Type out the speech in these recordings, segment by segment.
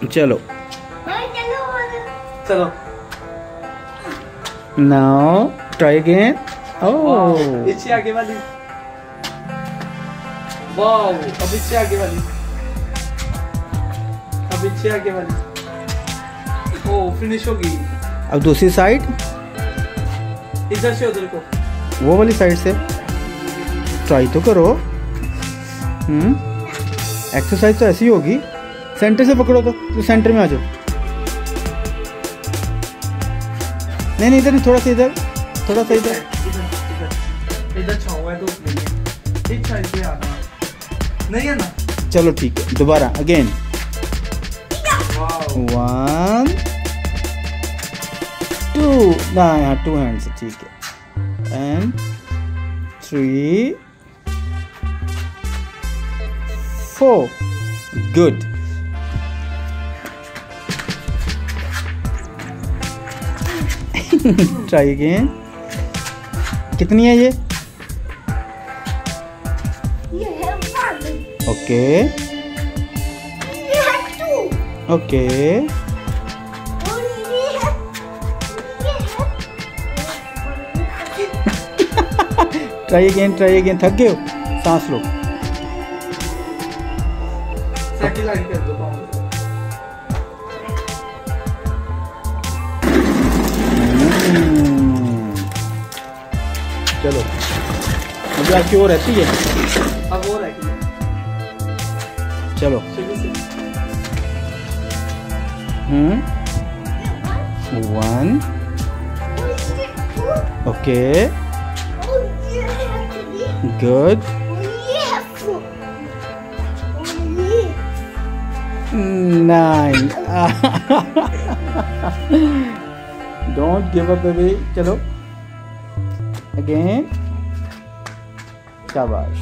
चलो चलो now try again. ओह इससे आगे वाली। वाओ अब इससे आगे वाली। अब इससे आगे वाली। ओह फिनिश होगी। अब दूसरी साइड, इधर से उधर को। वो वाली साइड से ट्राई तो करो। एक्सरसाइज तो ऐसी ही होगी। सेंटर से पकड़ो तो सेंटर में आ जाओ। नहीं इधर नहीं, थोड़ा सा इधर, थोड़ा सा इधर। इधर छाओ है तो इस साइड से आना नहीं है ना। चलो ठीक है, दोबारा अगेन। 1 2 ना, यहाँ 2 हैंड से ठीक है। And 3 4 good. Try again. कितनी है ये? Okay okay try again. थक गए हो? सांस लो। चलो मुझे आपकी और रहती है। अब और है चलो 1 okay good 9 don't give up baby. चलो अगेन। शाबाश।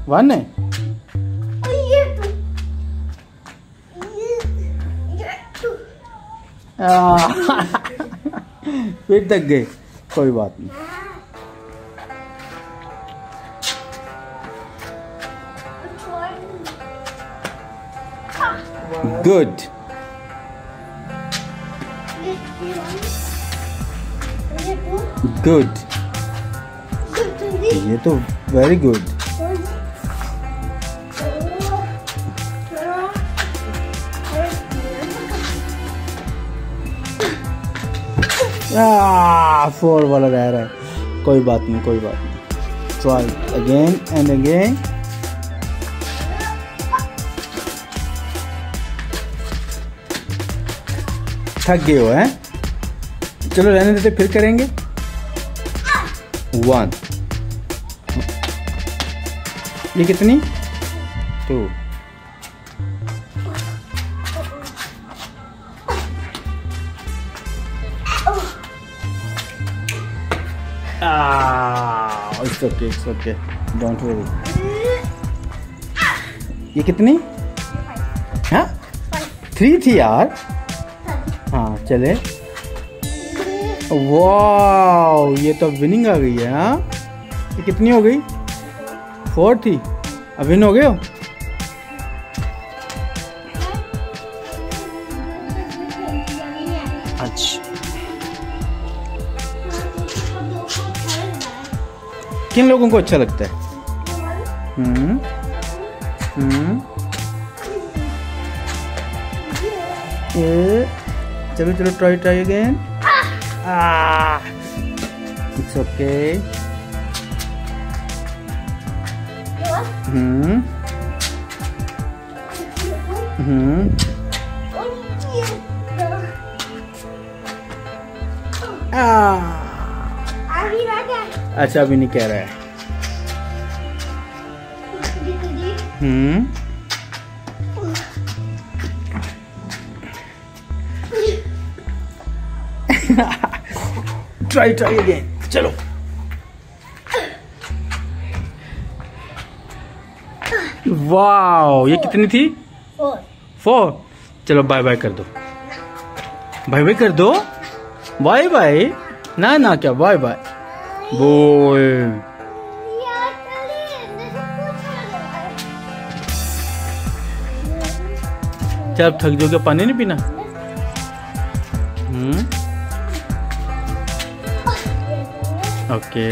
1 है। फिर तक गए, कोई बात नहीं। गुड गुड, ये तो वेरी गुड। फोर वाला रह रहा है, कोई बात नहीं। Try again and again. थक गए हो हैं? चलो रहने देते, फिर करेंगे। 1 ये कितनी? 2 इट्स ओके डोंट वरी। ये कितनी? हाँ 3 थी यार। हाँ चले। वाह ये तो विनिंग आ गई है। हाँ ये कितनी हो गई? 4 थी, अब विन हो गए हो। अच्छा किन लोगों को अच्छा लगता है? चलो ट्राई अगेन। It's okay. अच्छा अभी नहीं कह रहा है। Try again. चलो वाओ ये कितनी थी? 4। चलो बाय बाय कर दो। बाय कर दो। बाय ना क्या बाय बोल। चल अब थक जाओगे, पानी नहीं पीना? Okay.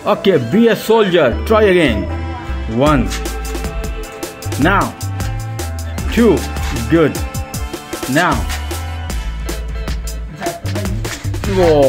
Okay, be a soldier. Try again. 1. Now. 2. Good. Now. Whoa.